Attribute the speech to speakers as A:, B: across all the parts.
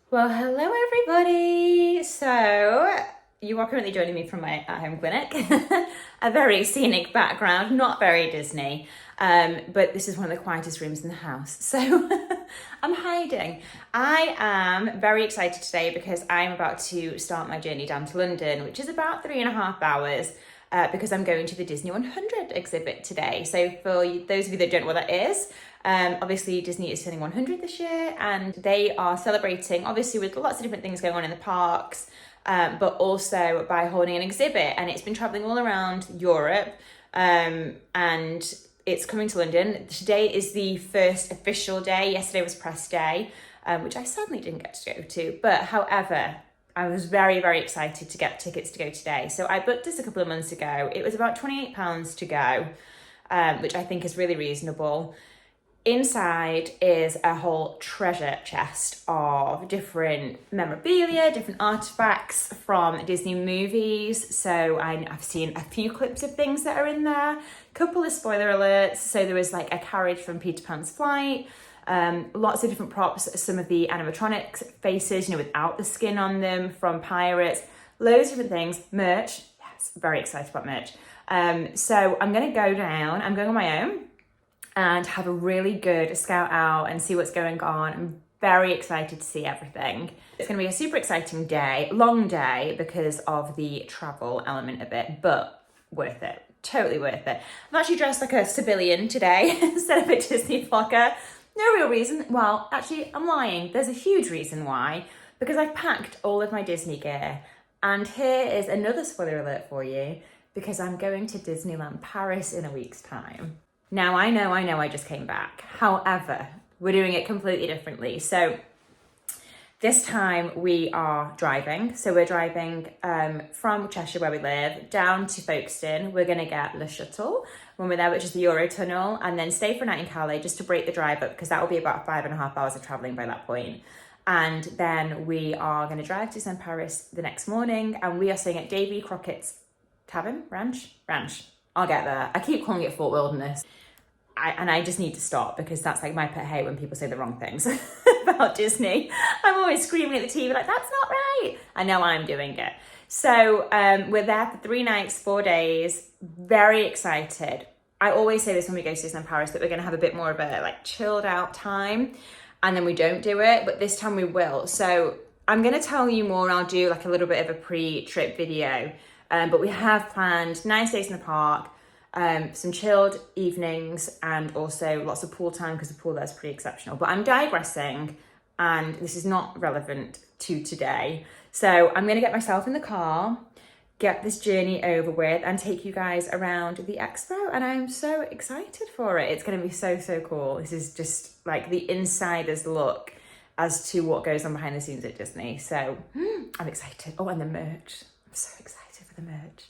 A: Well, hello everybody. So, you are currently joining me from my at-home clinic. A very scenic background, not very Disney, but this is one of the quietest rooms in the house. So, I'm hiding. I am very excited today because I'm about to start my journey down to London, which is about 3.5 hours. Because I'm going to the Disney 100 exhibit today. So for those of you that don't know what that is, obviously Disney is turning 100 this year, and they are celebrating, obviously with lots of different things going on in the parks, but also by holding an exhibit. And it's been traveling all around Europe, and it's coming to London. Today is the first official day. Yesterday was press day, which I sadly didn't get to go to. But however, I was very, very excited to get tickets to go today. So I booked this a couple of months ago. It was about £28 to go, which I think is really reasonable. Inside is a whole treasure chest of different memorabilia, different artifacts from Disney movies. So I've seen a few clips of things that are in there. A couple of spoiler alerts. So there was like a carriage from Peter Pan's flight. Lots of different props, some of the animatronics faces, without the skin on them from Pirates, loads of different things, merch, yes, very excited about merch. So I'm going to go down, I'm going on my own and have a really good scout out and see what's going on. I'm very excited to see everything. It's going to be a super exciting day, long day because of the travel element of it, but worth it, totally worth it. I'm actually dressed like a civilian today instead of a Disney vlogger. No real reason. Well, actually, I'm lying. There's a huge reason why. Because I've packed all of my Disney gear. And here is another spoiler alert for you. Because I'm going to Disneyland Paris in a week's time. Now, I know, I just came back. However, we're doing it completely differently. So this time we are driving. So we're driving from Cheshire, where we live, down to Folkestone. We're going to get Le Shuttle when we're there, which is the Eurotunnel, and then stay for a night in Calais just to break the drive up, because that will be about 5.5 hours of traveling by that point. And then we are going to drive to St. Paris the next morning, and we are staying at Davy Crockett's Tavern? Ranch. I'll get there. I keep calling it Fort Wilderness. I just need to stop, because that's like my pet hate when people say the wrong things about Disney. I'm always screaming at the TV like, that's not right. I know I'm doing it. So we're there for 3 nights, 4 days. Very excited. I always say this when we go to Disneyland Paris, that we're going to have a bit more of a like chilled out time, and then we don't do it, but this time we will. So I'm going to tell you more. I'll do like a little bit of a pre-trip video, but we have planned 9 days in the park, some chilled evenings, and also lots of pool time because the pool there is pretty exceptional. But I'm digressing, and this is not relevant to today. So I'm going to get myself in the car, get this journey over with, and take you guys around the expo. And I'm so excited for it. It's going to be so, so cool. This is just like the insider's look as to what goes on behind the scenes at Disney. So I'm excited. Oh, and the merch. I'm so excited for the merch.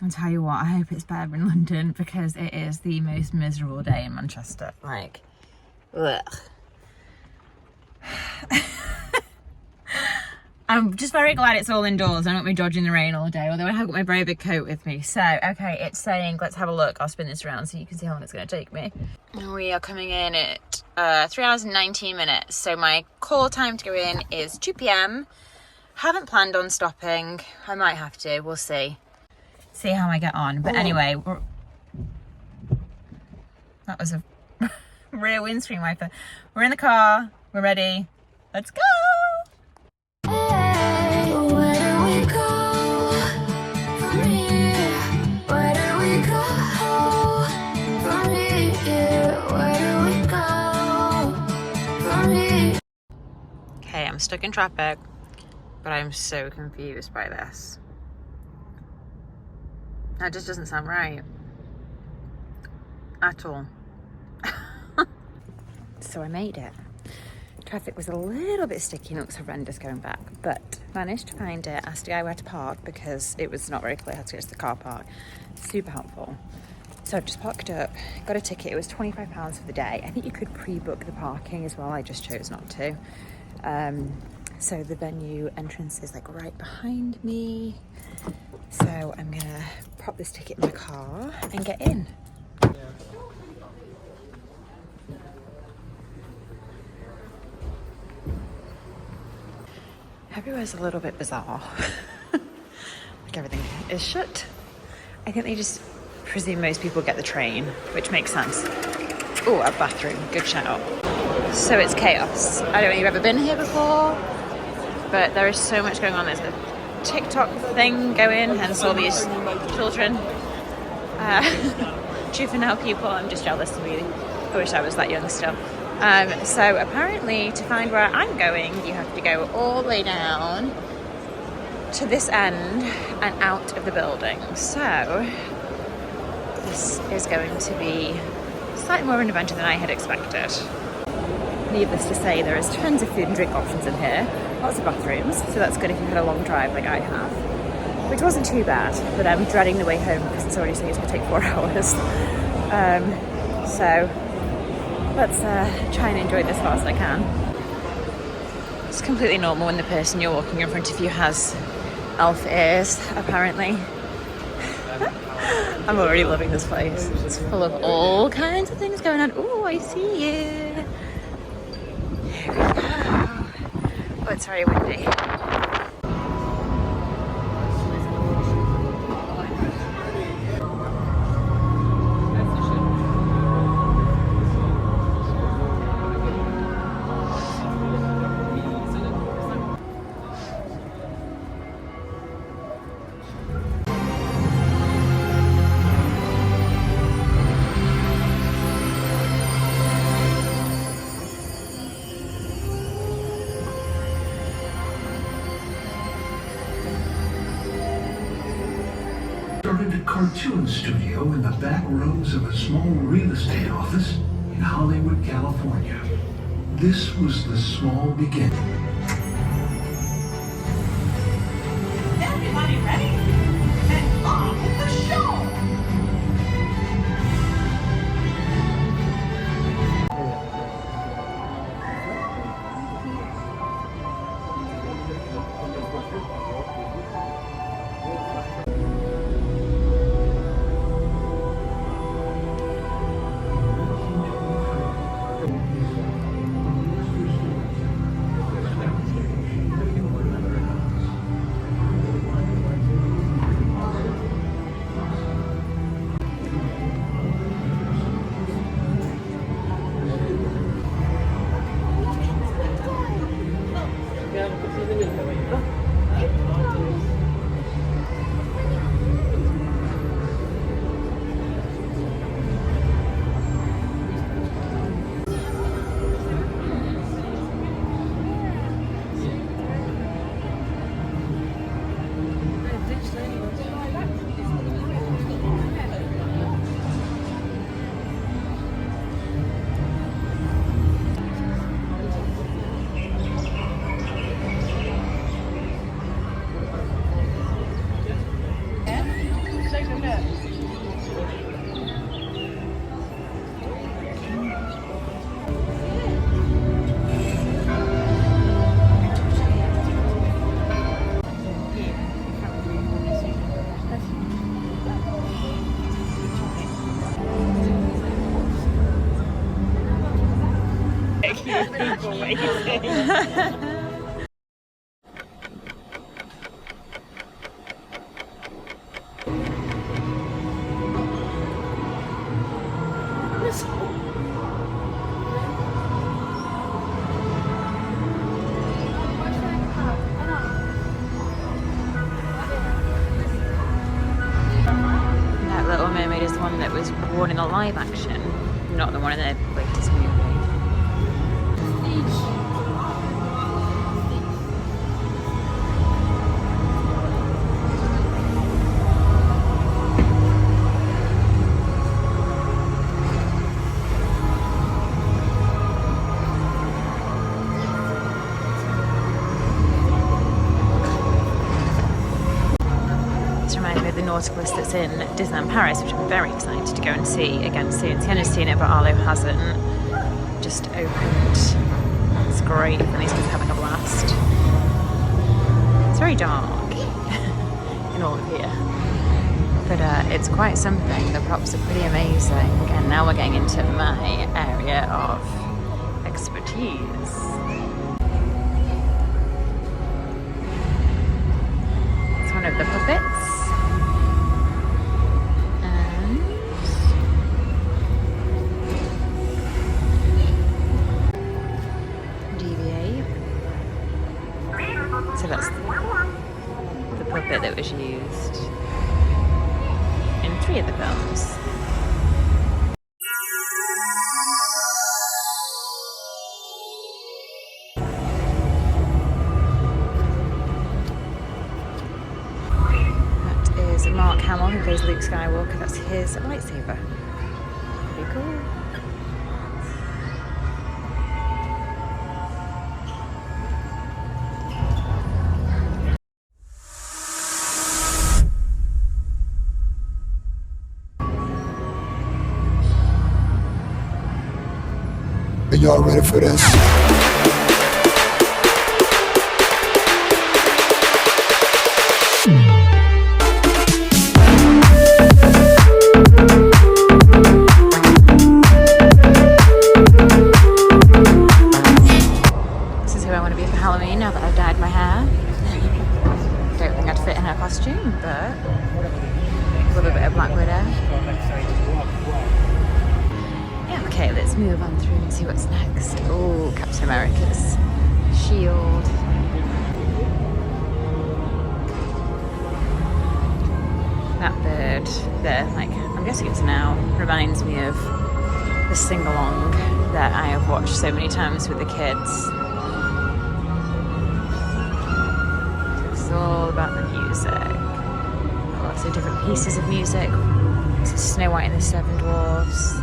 A: I'll tell you what, I hope it's better in London, because it is the most miserable day in Manchester. Like, ugh. I'm just very glad it's all indoors. I don't want me dodging the rain all day, although I have got my very big coat with me. So, okay, it's saying, let's have a look. I'll spin this around so you can see how long it's going to take me. We are coming in at 3 hours and 19 minutes. So my call time to go in is 2 p.m. Haven't planned on stopping. I might have to. We'll see. See how I get on. But anyway, that was a rear windscreen wiper. We're in the car. We're ready. Let's go. Okay, I'm stuck in traffic, but I'm so confused by this. That just doesn't sound right at all. So I made it. Traffic was a little bit sticky and it looks horrendous going back, but managed to find it. Asked a guy where to park because it was not very clear how to get to the car park. Super helpful. So I've just parked up, got a ticket. It was £25 for the day. I think you could pre-book the parking as well. I just chose not to. So the venue entrance is like right behind me. So I'm gonna pop this ticket in my car and get in. Everywhere's a little bit bizarre. Like everything is shut. I think they just presume most people get the train, which makes sense. Oh, a bathroom, good shout. So it's chaos. I don't know if you've ever been here before, but there is so much going on. There's a TikTok thing going, hence all these children. Juvenile people, I'm just jealous really. I wish I was that young still. So apparently to find where I'm going, you have to go all the way down to this end and out of the building. So this is going to be slightly more of an adventure than I had expected. Needless to say, there is tons of food and drink options in here, lots of bathrooms, so that's good if you've had a long drive like I have, which wasn't too bad, but I'm dreading the way home because it's already saying it's going to take 4 hours. So let's try and enjoy this as far as I can. It's completely normal when the person you're walking in front of you has elf ears, apparently. I'm already loving this place. It's full of all kinds of things going on. Oh, I see you. Here we go. Oh, it's very windy.
B: Started a cartoon studio in the back rooms of a small real estate office in Hollywood, California. This was the small beginning.
C: Everybody ready? And on with the show!
A: That Little Mermaid is the one that was born in a live action, not the one in the latest movie. The Nautilus that's in Disneyland Paris, which I'm very excited to go and see again soon. Sienna's seen it, but Arlo hasn't. Just opened. It's great, and these kids are having a blast. It's very dark in all of here, but it's quite something. The props are pretty amazing, and now we're getting into my area of expertise. one of the puppets. And deviate. So that's the puppet that was used in 3 of the films. Mark Hamill, who plays Luke Skywalker, that's his lightsaber. Pretty cool.
D: Are y'all ready for this?
A: Halloween, now that I've dyed my hair. Don't think I'd fit in her costume, but love a bit of Black Widow. Yeah, okay, let's move on through and see what's next. Oh, Captain America's shield. That bird there, like, I'm guessing it's now, reminds me of the sing-along that I have watched so many times with the kids. All about the music. Lots of different pieces of music. So Snow White and the Seven Dwarfs.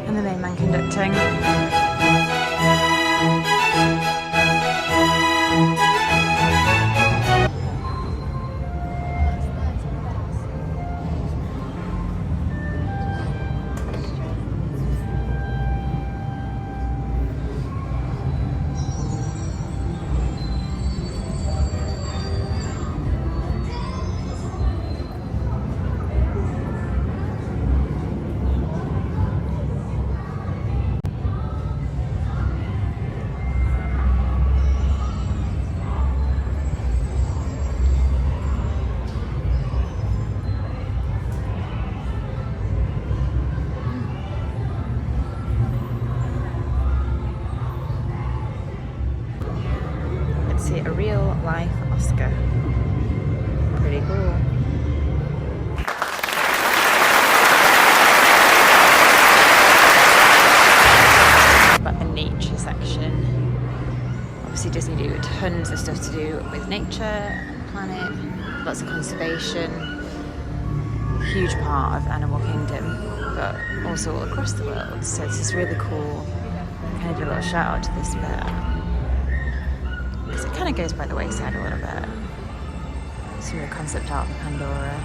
A: And the main man conducting. A real life Oscar. Pretty cool. About the nature section. Obviously Disney do tons of stuff to do with nature and the planet. Lots of conservation. Huge part of Animal Kingdom, but also all across the world. So this is really cool. I kind of do a little shout out to this bit. Because it kind of goes by the wayside a little bit. Some of the concept art of Pandora.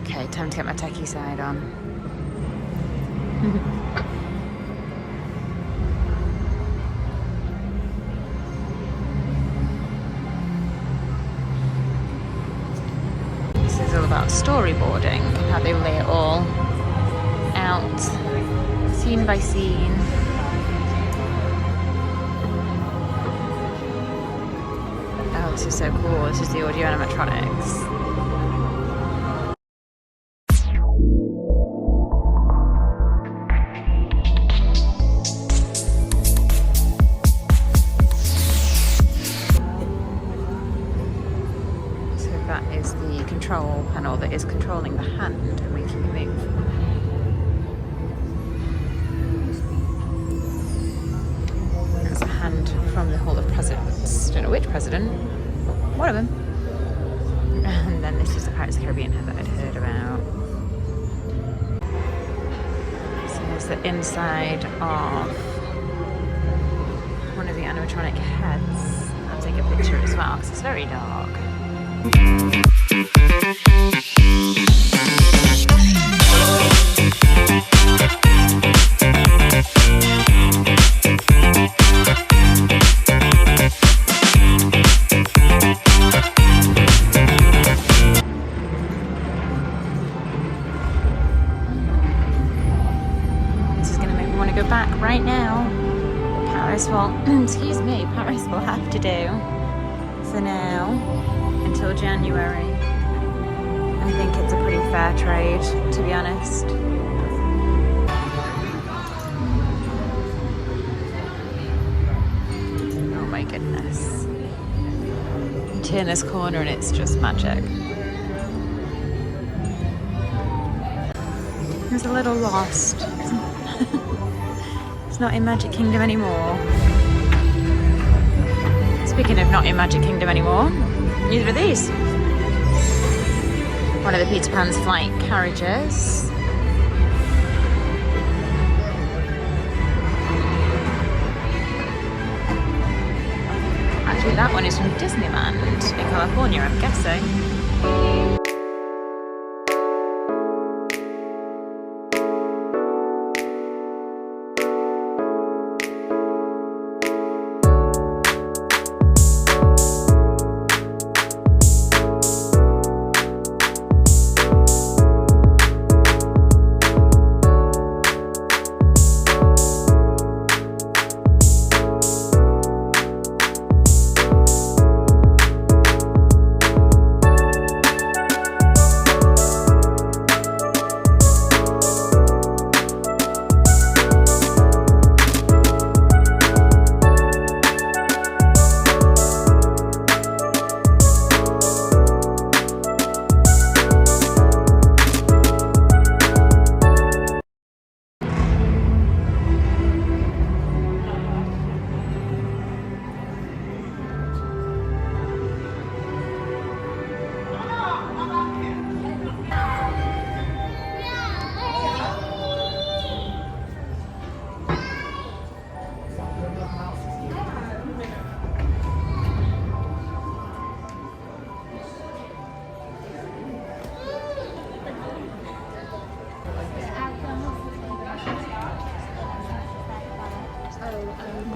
A: Okay, time to get my techie side on. This is all about storyboarding and how they lay it all out, scene by scene. Oh, this is so cool. This is the audio animatronics. So that is the control panel that is controlling the hand and making it move. From the Hall of Presidents. Don't know which president, one of them. And then this is the Pirates of the Caribbean head that I'd heard about. So there's the inside of one of the animatronic heads. I'll take a picture as well because it's very dark. excuse me, Paris will have to do for now until January. I think it's a pretty fair trade, to be honest. Oh my goodness. You turn this corner and it's just magic. I was a little lost. It's not in Magic Kingdom anymore. Speaking of not in Magic Kingdom anymore, neither are these. One of the Peter Pan's flight carriages. Actually, that one is from Disneyland in California, I'm guessing.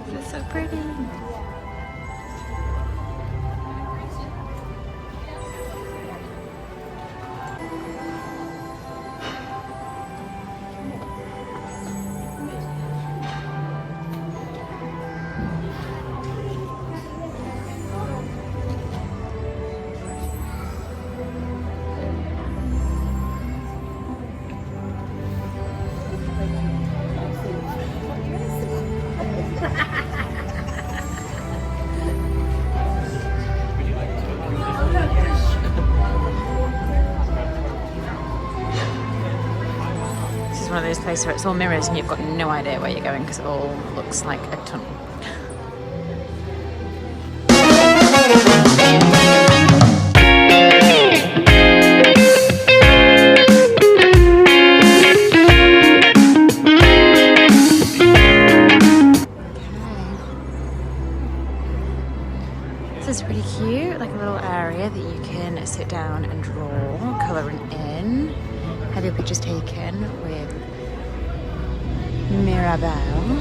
A: This is so pretty. One of those places where it's all mirrors and you've got no idea where you're going because it all looks like a tunnel. This is pretty cute, like a little area that you can sit down and draw, colouring in, have your pictures taken with Mirabelle.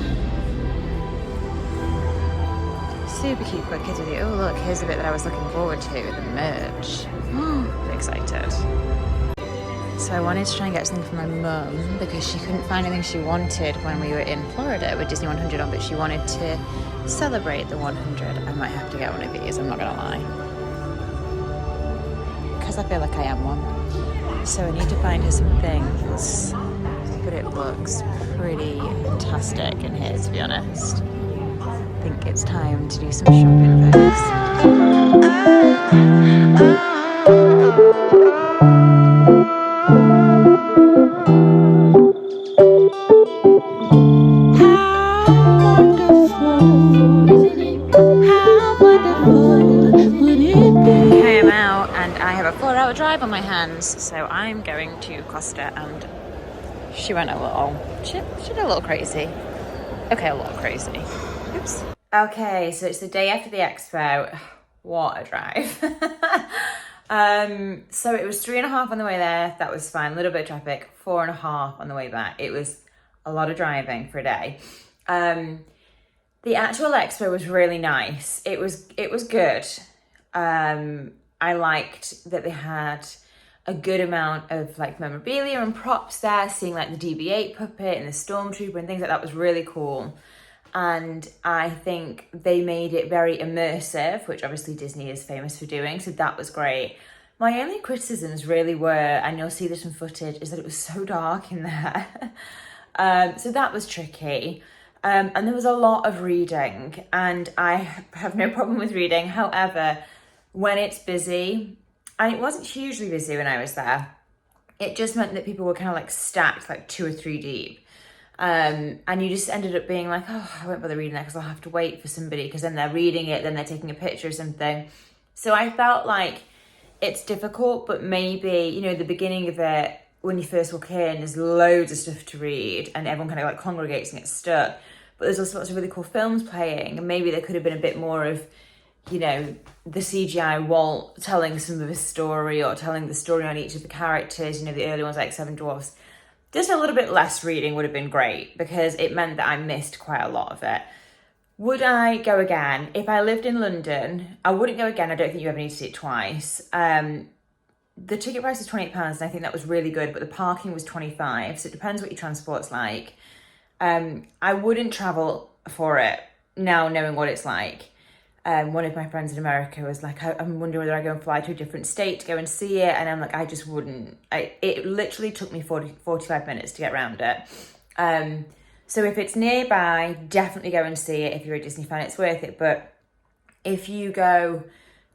A: Super cute for kids with you. Oh look, here's the bit that I was looking forward to, the merch. I'm excited. So I wanted to try and get something for my mum because she couldn't find anything she wanted when we were in Florida with Disney 100 on, but she wanted to celebrate the 100. I might have to get one of these, I'm not gonna lie. Because I feel like I am one. So I need to find her some things. But it looks pretty fantastic in here, to be honest. I think it's time to do some shopping first. Okay, I'm out and I have a 4-hour drive on my hands, so I'm going to Costa, and she went a little, she did a little crazy. Okay, a little crazy. Oops. Okay, so it's the day after the expo. What a drive. So it was 3.5 on the way there. That was fine. A little bit of traffic. 4.5 on the way back. It was a lot of driving for a day. The actual expo was really nice. It was good. I liked that they had a good amount of like memorabilia and props there, seeing like the DB8 puppet and the Stormtrooper and things like that was really cool. And I think they made it very immersive, which obviously Disney is famous for doing, so that was great. My only criticisms really were, and you'll see this from footage, is that it was so dark in there. So that was tricky. And there was a lot of reading, and I have no problem with reading. However, when it's busy, and it wasn't hugely busy when I was there, it just meant that people were kind of like stacked, like 2 or 3 deep. And you just ended up being like, oh, I won't bother reading that because I'll have to wait for somebody, because then they're reading it, then they're taking a picture or something. So I felt like it's difficult, but maybe, you know, the beginning of it, when you first walk in, there's loads of stuff to read and everyone kind of like congregates and gets stuck. But there's also lots of really cool films playing, and maybe there could have been a bit more of, you know, the CGI Walt telling some of his story, or telling the story on each of the characters, you know, the early ones like Seven Dwarfs. Just a little bit less reading would have been great, because it meant that I missed quite a lot of it. Would I go again? If I lived in London, I wouldn't go again. I don't think you ever need to see it twice. The ticket price is £28, and I think that was really good, but the parking was £25, so it depends what your transport's like. I wouldn't travel for it now, knowing what it's like. One of my friends in America was like, I'm wondering whether I go and fly to a different state to go and see it. And I'm like, I just wouldn't. It literally took me 45 minutes to get around it. So if it's nearby, definitely go and see it. If you're a Disney fan, it's worth it. But if you go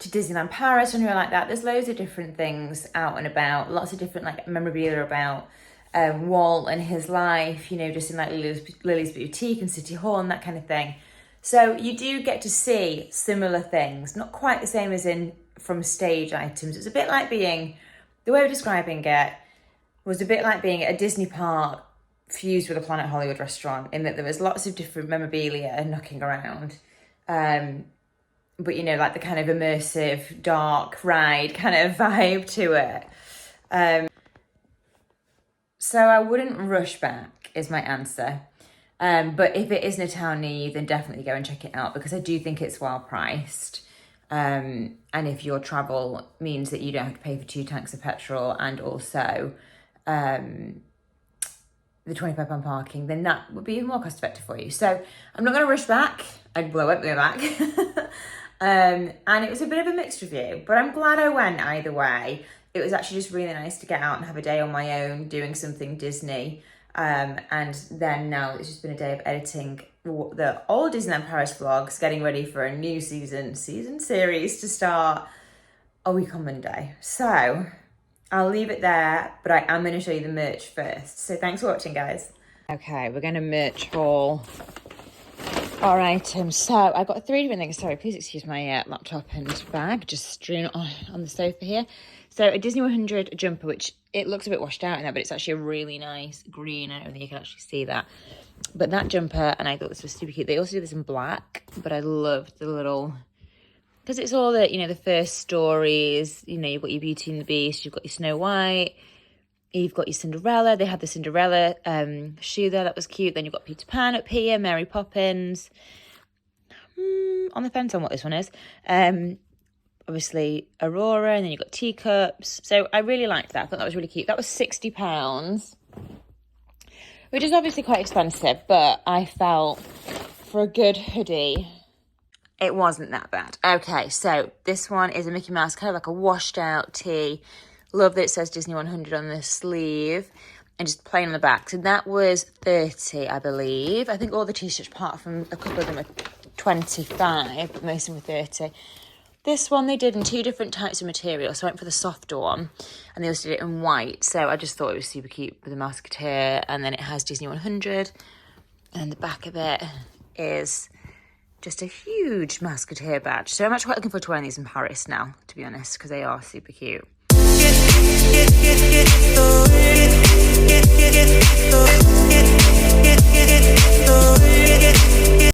A: to Disneyland Paris or anywhere like that, there's loads of different things out and about. Lots of different like memorabilia about Walt and his life, you know, just in like Lily's Boutique and City Hall and that kind of thing. So you do get to see similar things, not quite the same as in from stage items. It's a bit like being, the way of describing it was a bit like being at a Disney park fused with a Planet Hollywood restaurant, in that there was lots of different memorabilia knocking around. But, you know, like the kind of immersive, dark ride kind of vibe to it. So I wouldn't rush back is my answer. But if it is in a town near you, then definitely go and check it out, because I do think it's well priced. And if your travel means that you don't have to pay for 2 tanks of petrol and also the £25 parking, then that would be even more cost effective for you. So I'm not going to rush back. I won't go back. And it was a bit of a mixed review, but I'm glad I went either way. It was actually just really nice to get out and have a day on my own doing something Disney. And then now it's just been a day of editing the old Disneyland Paris vlogs, getting ready for a new season series to start a week on Monday. So I'll leave it there, but I am going to show you the merch first. So thanks for watching, guys. Okay, we're going to merch haul our items. So I got 3 different things. Sorry, please excuse my laptop and bag just strewn on the sofa here. So a Disney 100 jumper, which it looks a bit washed out in there, but it's actually a really nice green. I don't think you can actually see that. But that jumper, and I thought this was super cute. They also do this in black, but I loved the little, because it's all the, you know, the first stories. You know, you've got your Beauty and the Beast, you've got your Snow White, you've got your Cinderella. They had the Cinderella shoe there, that was cute. Then you've got Peter Pan up here, Mary Poppins. On the fence on what this one is. Obviously Aurora, and then you've got teacups. So I really liked that. I thought that was really cute. That was £60, which is obviously quite expensive, but I felt for a good hoodie, it wasn't that bad. Okay, so this one is a Mickey Mouse, kind of like a washed out tee. Love that it says Disney 100 on the sleeve and just plain on the back. So that was £30, I believe. I think all the t-shirts, apart from a couple of them, are £25, but most of them were £30. This one they did in 2 different types of material. So I went for the softer one, and they also did it in white. So I just thought it was super cute with the Musketeer. And then it has Disney 100. And the back of it is just a huge Musketeer badge. So I'm actually quite looking forward to wearing these in Paris now, to be honest, because they are super cute.